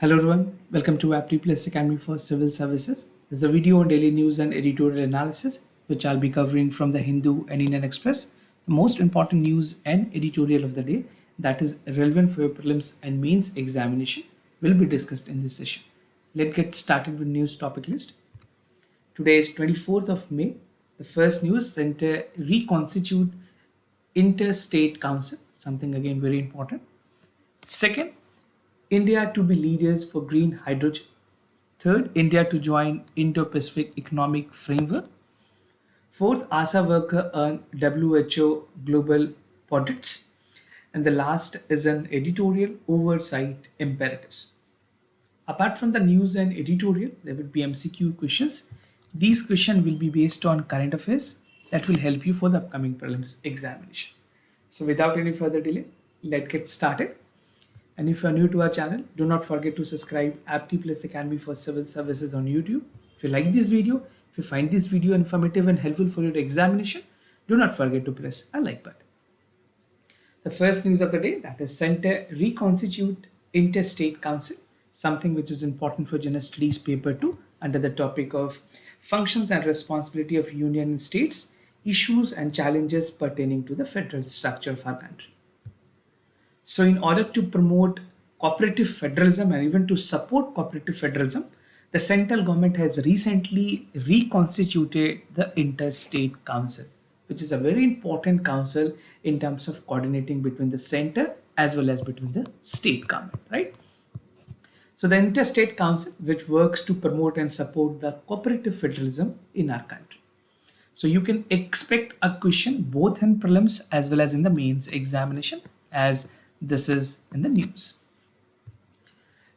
Hello everyone, welcome to Apti Plus Academy for Civil Services. This is a video on daily news and editorial analysis, which I'll be covering from the Hindu and Indian Express. The most important news and editorial of the day that is relevant for your prelims and mains examination will be discussed in this session. Let's get started with news topic list. Today is 24th of May. The first news, Center reconstitute Interstate Council, something again very important. Second, India to be leaders for green hydrogen. Third, India to join Indo-Pacific Economic Framework. Fourth, ASA worker earn WHO global projects. And the last is an editorial oversight imperatives. Apart from the news and editorial, there will be MCQ questions. These questions will be based on current affairs that will help you for the upcoming prelims examination. So without any further delay, let's get started. And if you are new to our channel, do not forget to subscribe Apti Plus Academy for Civil Services on YouTube. If you like this video, if you find this video informative and helpful for your examination, do not forget to press a like button. The first news of the day, that is Center reconstitute Interstate Council, something which is important for General Studies Paper 2 under the topic of Functions and Responsibility of Union and States, Issues and Challenges Pertaining to the Federal Structure of our country. So in order to promote cooperative federalism and even to support cooperative federalism, the central government has recently reconstituted the Interstate Council, which is a very important council in terms of coordinating between the center as well as between the state government, right? So the Interstate Council, which works to promote and support the cooperative federalism in our country. So you can expect a question both in prelims as well as in the mains examination, as this is in the news.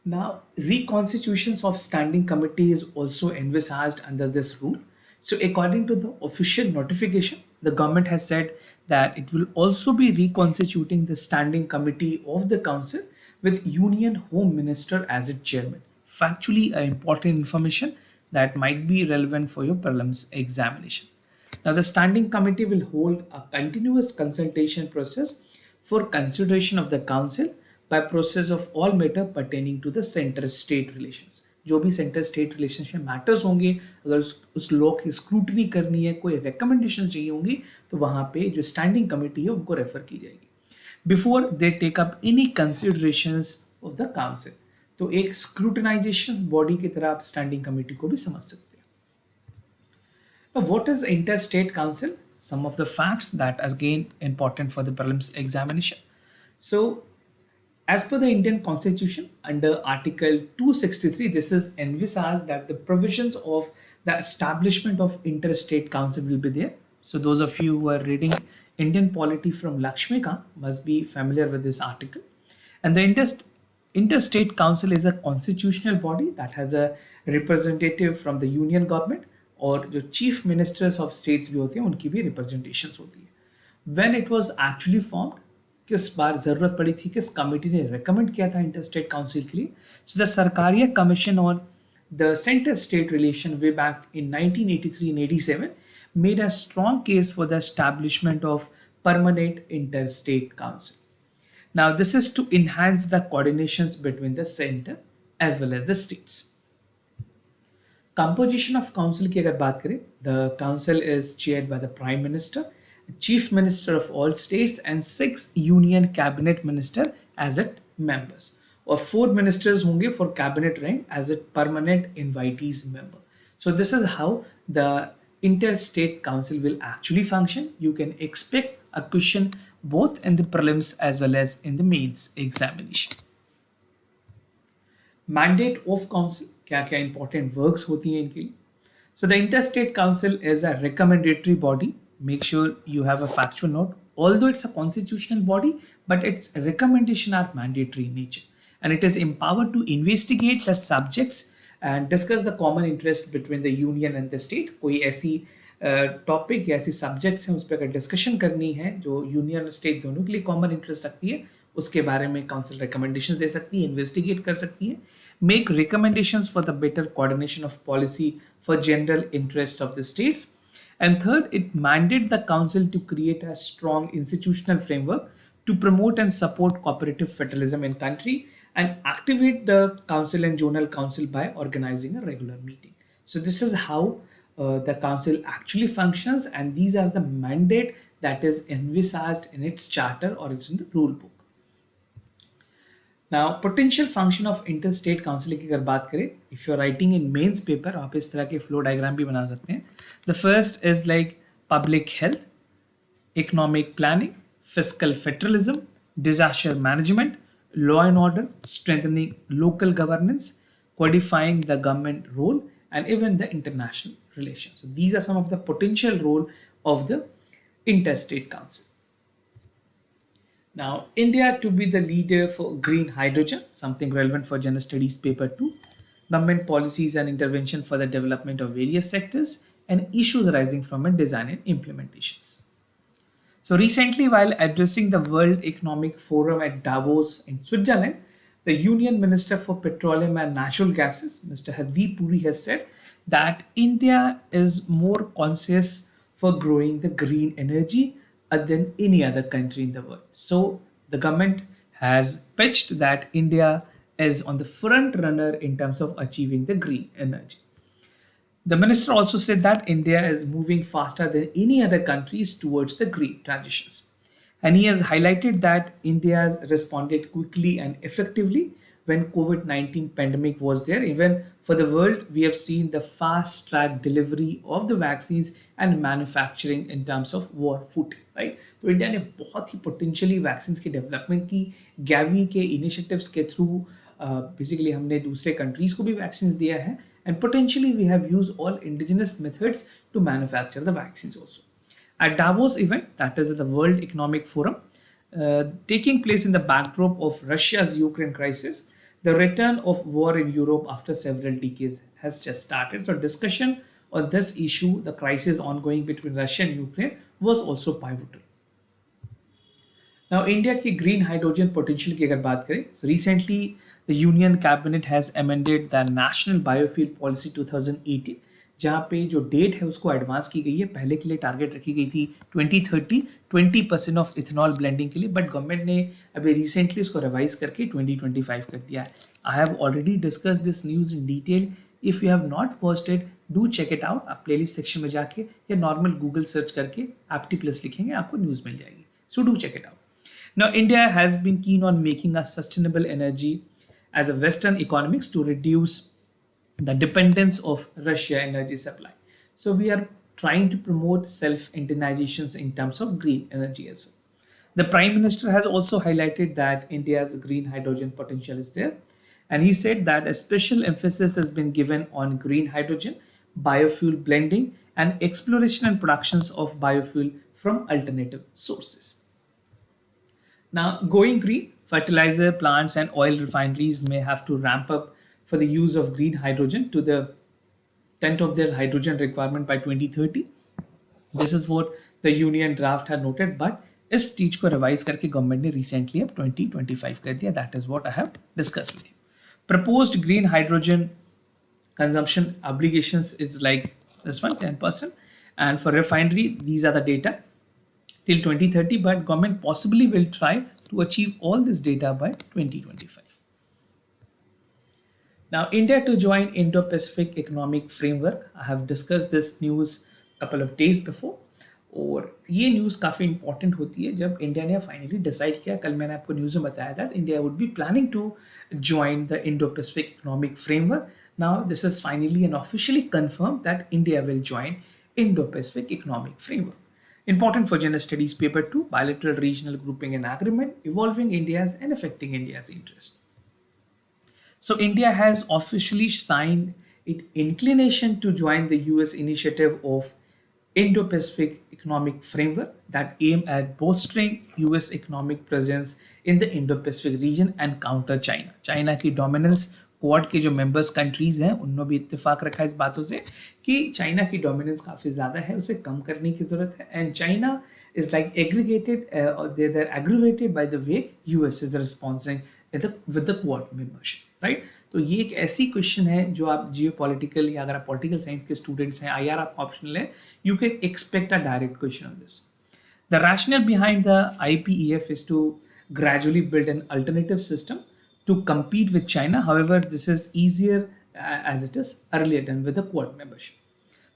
Now, reconstitutions of standing committee is also envisaged under this rule. So according to the official notification, the government has said that it will also be reconstituting the standing committee of the council with Union Home Minister as its chairman. Factually, important information that might be relevant for your prelims examination. Now, the standing committee will hold a continuous consultation process for consideration of the council by process of all matter pertaining to the center-state relations. जो भी centre state relationship matters होंगे, अगर उस law की scrutiny करनी है, कोई recommendations चाहिए होंगी, तो वहाँ पे जो स्टैंडिंग कमेटी है उनको रेफर की जाएगी before they take up any considerations of the council. तो एक स्क्रूटनाइजेशन बॉडी की तरह आप स्टैंडिंग कमेटी को भी समझ सकते हैं. Now, what is Interstate Council? Some of the facts that are again important for the prelims examination. So as per the Indian Constitution, under Article 263, this is envisaged that the provisions of the establishment of Interstate Council will be there. So those of you who are reading Indian polity from Lakshmikant must be familiar with this article. And the Interstate Council is a constitutional body that has a representative from the union government, और जो chief ministers of states भी होते हैं उनकी भी representations होती है. When it was actually formed, किस बार ज़रूरत पड़ी थी, किस कमेटी ने रेकमेंड किया था इंटरस्टेट काउंसिल के लिए? So the Sarkaria commission on the centre state relation way back in 1983 and 87 made a strong case for the establishment of permanent interstate council. Now this is to enhance the coordinations between the center as well as the states. Composition of council की अगर बात करें, the council is chaired by the prime minister, chief minister of all states and 6 union cabinet minister as its members, और 4 ministers होंगे for cabinet rank as a permanent invitees member. So this is how the interstate council will actually function. You can expect a question both in the prelims as well as in the mains examination. Mandate of council, क्या क्या important works होती हैं इनके लिए. So the interstate council is a recommendatory body. Make sure you have a factual note. Although it's a constitutional body, but its recommendation are mandatory in nature, and it is empowered to investigate the subjects and discuss the common interest between the union and the state. कोई ऐसी topic या ऐसी subjects हैं उस पर अगर discussion करनी है जो यूनियन और स्टेट दोनों के लिए कॉमन इंटरेस्ट रखती है, उसके बारे में काउंसिल रिकमेंडेशन दे सकती है, इन्वेस्टिगेट कर सकती है, make recommendations for the better coordination of policy for general interest of the states. And third, it mandated the council to create a strong institutional framework to promote and support cooperative federalism in country and activate the council and zonal council by organizing a regular meeting. So this is how the council actually functions, and these are the mandate that is envisaged in its charter or it's in the rule book. Now potential function of interstate counseling की अगर बात करें, if you're writing in mains paper आप इस तरह के flow diagram भी बना सकते हैं. The first is like public health, economic planning, fiscal federalism, disaster management, law and order, strengthening local governance, codifying the government role, and even the international relations. So these are some of the potential role of the interstate council. Now, India to be the leader for green hydrogen, something relevant for General Studies paper 2, government policies and intervention for the development of various sectors, and issues arising from it, design and implementations. So recently, while addressing the World Economic Forum at Davos in Switzerland, the Union Minister for Petroleum and Natural Gases, Mr. Hardeep Puri, has said that India is more conscious for growing the green energy than any other country in the world. So the government has pitched that India is on the front runner in terms of achieving the green energy. The minister also said that India is moving faster than any other countries towards the green transitions. And he has highlighted that India has responded quickly and effectively when COVID-19 pandemic was there. Even for the world, we have seen the fast track delivery of the vaccines and manufacturing in terms of war footing, right? तो India ने बहुत ही potentially vaccines की development की, Gavi के initiatives के through basically हमने दूसरे countries को भी vaccines दिया है, and potentially we have used all indigenous methods to manufacture the vaccines also. At Davos event, that is the World Economic Forum, taking place in the backdrop of Russia's Ukraine crisis, the return of war in Europe after several decades has just started. So discussion on this issue, the crisis ongoing between Russia and Ukraine, was also pivotal. Now, India की green hydrogen potential की अगर बात करें, so recently the Union Cabinet has amended the National Biofuel Policy 2018, जहाँ पे जो date है उसको एडवांस की गई है. पहले के लिए टारगेट रखी गई थी 2030 20% ऑफ इथेनॉल ब्लेंडिंग के लिए, बट गवर्नमेंट ने अभी रिसेंटली इसको रिवाइज करके 2025 कर दिया है. I have already discuss this news in detail. If you have not watched it, do check it out. आप प्लेलिस्ट सेक्शन में जाके या नॉर्मल गूगल सर्च करके एप्टी प्लस लिखेंगे, आपको न्यूज़ मिल जाएगी. So do check it out. Now, India has been keen on making a sustainable energy as a Western economics to reduce the dependence of Russia energy supply. So we are trying to promote self-indigenization in terms of green energy as well. The Prime Minister has also highlighted that India's green hydrogen potential is there. And he said that a special emphasis has been given on green hydrogen, biofuel blending, and exploration and productions of biofuel from alternative sources. Now, going green, fertilizer plants and oil refineries may have to ramp up for the use of green hydrogen to the tenth of their hydrogen requirement by 2030. This is what the union draft had noted, but इस चीज को revise करके government ने recently अब 2025 कर दिया. That is what I have discuss with you. Proposed green hydrogen consumption obligations is like this one, 10%, and for refinery these are the data till 2030, but government possibly will try to achieve all this data by 2025. Now, India to join Indo-Pacific Economic Framework. I have discussed this news couple of days before. और ये news काफ़ी important होती है जब India ने finally decide किया. कल मैंने आपको न्यूज़ में बताया था India would be planning to join the Indo-Pacific Economic Framework. Now, this is finally and officially confirmed that India will join Indo-Pacific Economic Framework. Important for General Studies Paper 2, bilateral regional grouping and agreement, evolving India's and affecting India's interest. So India has officially signed its inclination to join the US initiative of Indo-Pacific Economic Framework that aim at bolstering US economic presence in the Indo-Pacific region and counter China. China की dominance, quad के जो members countries हैं उन्होंने भी इत्तेफाक रखा इस बातों से कि चाइना की डोमिनेंस काफ़ी ज़्यादा है, उसे कम करने की ज़रूरत है. And China is like aggregated they are aggravated by the way US is responding with the quad membership, right. तो ये एक ऐसी क्वेश्चन है जो आप जियो पॉलिटिकल या अगर आप पॉलिटिकल साइंस के स्टूडेंट्स हैं, आई आर आपका ऑप्शनल है, you can expect a direct question on this. The rational behind the IPEF is to gradually build an alternative system to compete with China. However, this is easier as it is earlier done with the Quad membership.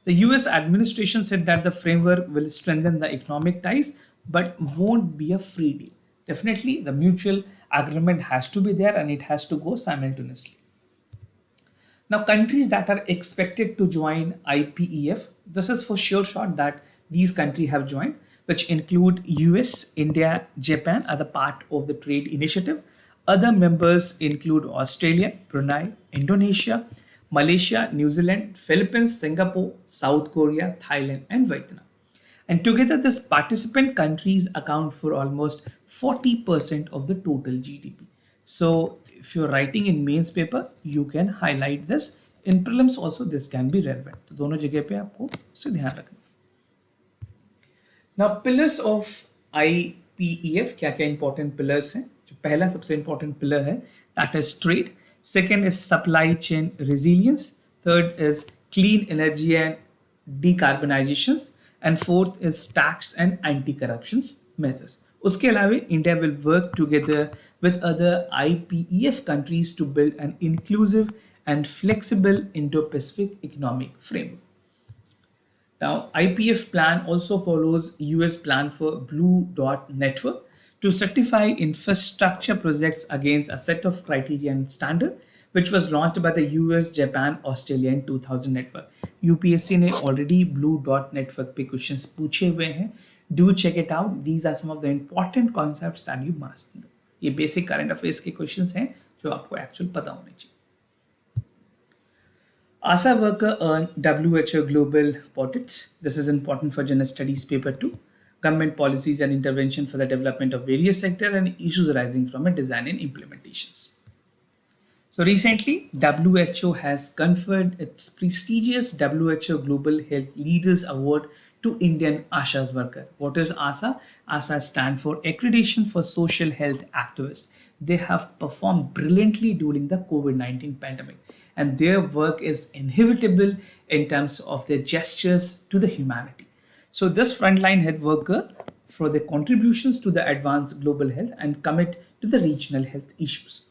The US administration said that the framework will strengthen the economic ties but won't be a free deal. Definitely, the mutual agreement has to be there and it has to go simultaneously. Now, countries that are expected to join IPEF, this is for sure shot that these countries have joined, which include US, India, Japan are the part of the trade initiative. Other members include Australia, Brunei, Indonesia, Malaysia, New Zealand, Philippines, Singapore, South Korea, Thailand, and Vietnam. And together, these participant countries account for almost 40% of the total GDP. So, if you're writing in mains paper, you can highlight this. In prelims also, this can be relevant. तो दोनों जगह पे आपको से ध्यान रखना. Now, pillars of IPEF, क्या क्या important pillars हैं? जो पहला सबसे important pillar है, that is trade. Second is supply chain resilience. Third is clean energy and decarbonizations. And fourth is tax and anti-corruption measures. उसके अलावा India will work together with other IPEF countries to build an inclusive and flexible Indo-Pacific economic framework. Now, IPF plan also follows US plan for Blue Dot Network to certify infrastructure projects against a set of criteria and standard, which was launched by the US, Japan, Australia in 2000 network. UPSC ने already Blue Dot Network पे questions पूछे हुए हैं. Do check it out. These are some of the important concepts that you must know. ये basic current affairs के questions हैं जो आपको actual पता होने चाहिए. ASA worker earn WHO global audits. This is important for General Studies paper 2. Government policies and intervention for the development of various sectors and issues arising from a design and implementations. So recently, WHO has conferred its prestigious WHO Global Health Leaders Award to Indian ASHA's worker. What is ASA? ASA stands for Accreditation for Social Health Activists. They have performed brilliantly during the COVID-19 pandemic, and their work is inevitable in terms of their gestures to the humanity. So this frontline health worker for their contributions to the advanced global health and commit to the regional health issues.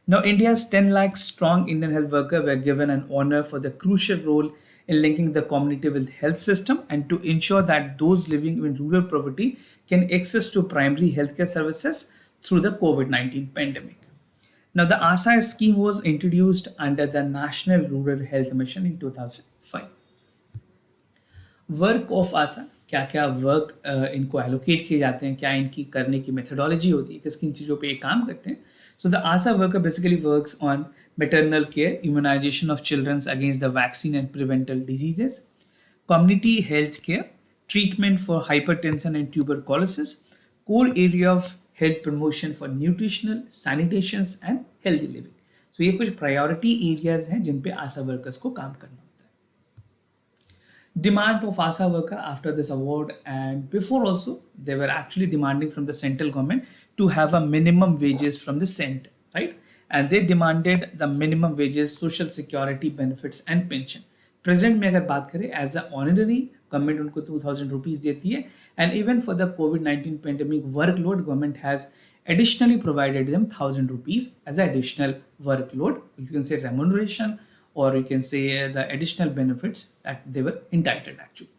Now, India's 10 lakh strong Indian health workers were given an honor for the crucial role in linking the community with health system and to ensure that those living in rural poverty can access to primary healthcare services through the COVID-19 pandemic. Now, the ASA scheme was introduced under the National Rural Health Mission in 2005. Work of आसा, क्या क्या work इनको allocate किए जाते हैं, क्या इनकी करने की मेथडोलॉजी होती है, किस किन चीज़ों पे ये काम करते हैं. सो द आसा worker basically works on maternal care, immunization of children against the vaccine and preventable diseases, community health care, treatment for hypertension and tuberculosis, core area of health promotion for nutritional, sanitations and healthy living. So ये कुछ priority areas हैं जिन पे आशा workers को काम करना होता है. Demand of ASA worker after this award and before also they were actually demanding from the central government to have a minimum wages from the center, right? And they demanded the minimum wages, social security benefits and pension. Present में अगर बात करें as a honorary government उनको 2000 rupees देती है, and even for the COVID-19 pandemic workload government has additionally provided them 1000 rupees as an additional workload. You can say remuneration or you can say the additional benefits that they were entitled actually.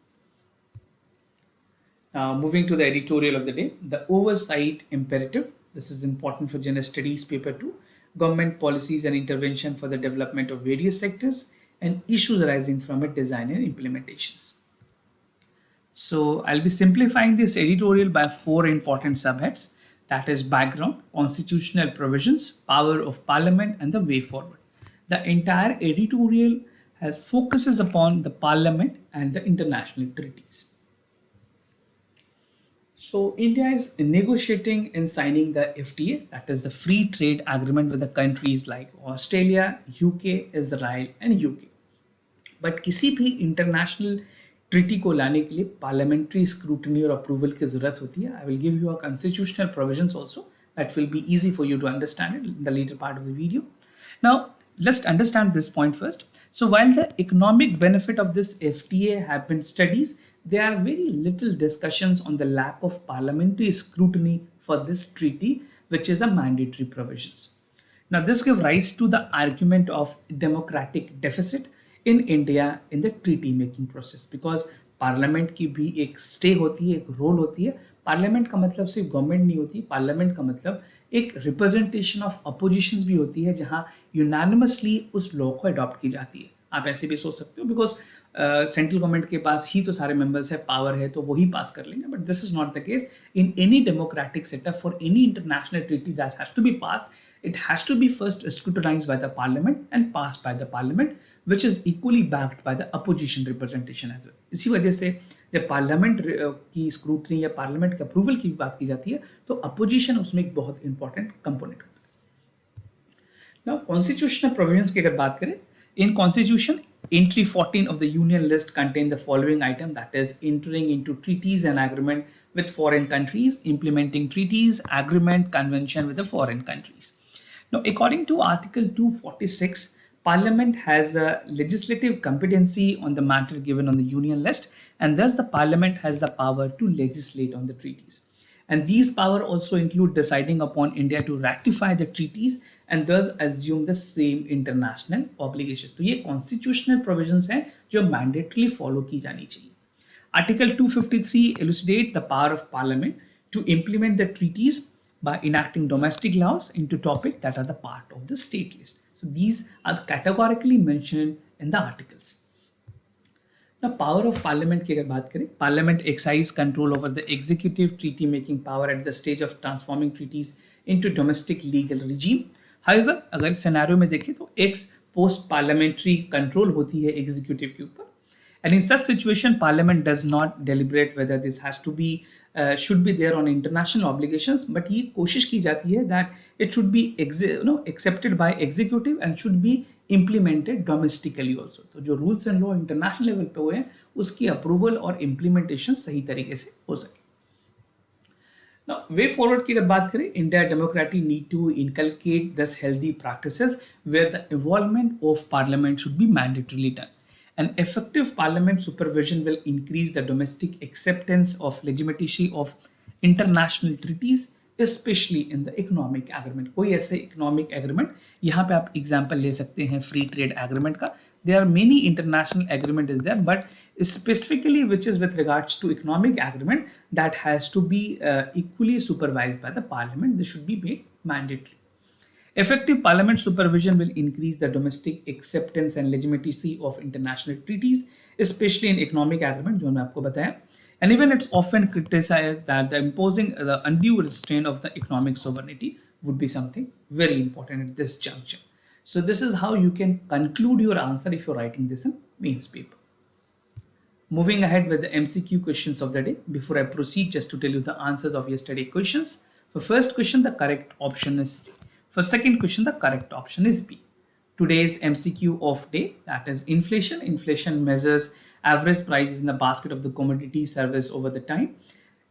Now moving to the editorial of the day, the oversight imperative. This is important for General Studies paper 2. Government policies and intervention for the development of various sectors and issues arising from it, design and implementations. So I'll be simplifying this editorial by 4 important subheads, that is background, constitutional provisions, power of parliament and the way forward. The entire editorial focuses upon the parliament and the international treaties. So India is negotiating and signing the FTA, that is the free trade agreement with the countries like Australia, UK, Israel and UK. But किसी भी international treaty को लाने के लिए parliamentary scrutiny और approval की ज़रूरत होती है. I will give you a constitutional provisions also that will be easy for you to understand it in the later part of the video. Now let's understand this point first. So while the economic benefit of this FTA have been studies, there are very little discussions on the lack of parliamentary scrutiny for this treaty, which is a mandatory provisions. Now, this gives rise to the argument of democratic deficit in India in the treaty making process, because parliament की भी एक stay होती है, एक role होती है. Parliament का मतलब सिर्फ गवर्नमेंट नहीं होती, पार्लियामेंट का मतलब एक रिप्रेजेंटेशन ऑफ अपोजिशंस भी होती है, जहां यूनानिमसली उस लॉ को अडॉप्ट की जाती है. आप ऐसे भी सोच सकते हो, बिकॉज सेंट्रल गवर्नमेंट के पास ही तो सारे मेंबर्स है, पावर है, तो वही पास कर लेंगे. But this is not the case in any democratic setup. For any international treaty that has to be passed, it has to be first scrutinized by the parliament and passed by the parliament, which is equally backed by the opposition representation as well. इसी वजह से जब parliament की scrutiny या parliament के approval की बात की जाती है, तो अपोजिशन उसमें एक बहुत इंपॉर्टेंट कंपोनेंट होता है. नाउ कॉन्स्टिट्यूशनल प्रोविजंस की अगर बात करें, in constitution entry 14 of the union list contain the following item, that is entering into treaties and agreement with foreign countries, implementing treaties, agreement, convention with the foreign countries. Now, according to Article 246, Parliament has a legislative competency on the matter given on the Union list, and thus the Parliament has the power to legislate on the treaties. And these power also include deciding upon India to ratify the treaties and thus assume the same international obligations. तो ये constitutional provisions हैं जो mandatorily follow की जानी चाहिए. Article 253 elucidate the power of Parliament to implement the treaties by enacting domestic laws into topics that are the part of the state list. So these are categorically mentioned in the articles. Now, power of parliament की अगर बात करें, parliament exercise control over the executive treaty making power at the stage of transforming treaties into domestic legal regime. However, अगर scenario में देखें तो ex post parliamentary control होती है executive के ऊपर. And in such situation, Parliament does not deliberate whether this has to be should be there on international obligations, but ये कोशिश की जाती है that it should be accepted by executive and should be implemented domestically also. तो जो rules and law international level पे हुए हैं, उसकी approval और implementation सही तरीके से हो सके. Now, way forward की अगर बात करें, India democracy need to inculcate thus healthy practices where the involvement of Parliament should be mandatorily done. An effective parliament supervision will increase the domestic acceptance of legitimacy of international treaties, especially in the economic agreement. कोई ऐसे economic agreement, यहाँ पे आप example ले सकते हैं free trade agreement का. There are many international agreement is there, but specifically which is with regards to economic agreement that has to be equally supervised by the parliament. This should be made mandatory. Effective parliament supervision will increase the domestic acceptance and legitimacy of international treaties, especially in economic agreement, जो मैं आपको बताया. And even it's often criticized that the imposing the undue restraint of the economic sovereignty would be something very important at this juncture. So this is how you can conclude your answer if you're writing this in mains paper. Moving ahead with the MCQ questions of the day. Before I proceed, just to tell you the answers of yesterday's questions. For first question, the correct option is C. For second question, the correct option is B. Today's MCQ of day, that is inflation. Inflation measures average prices in the basket of the commodity service over the time.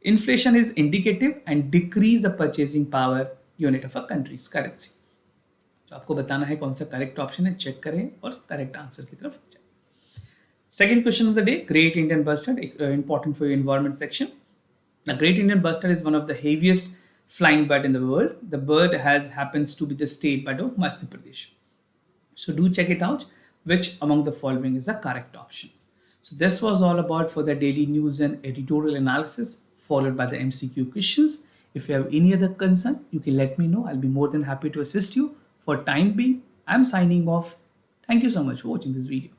Inflation is indicative and decrease the purchasing power unit of a country's currency. तो आपको बताना है कौन सा correct option है, check करें और correct answer की तरफ जाएं. Second question of the day, Great Indian Bustard, important for your environment section. The Great Indian Bustard is one of the heaviest flying bird in the world. The bird happens to be the state bird of Madhya Pradesh. So do check it out, which among the following is the correct option. So this was all about for the daily news and editorial analysis, followed by the MCQ questions. If you have any other concern, you can let me know. I'll be more than happy to assist you. For time being, I'm signing off. Thank you so much for watching this video.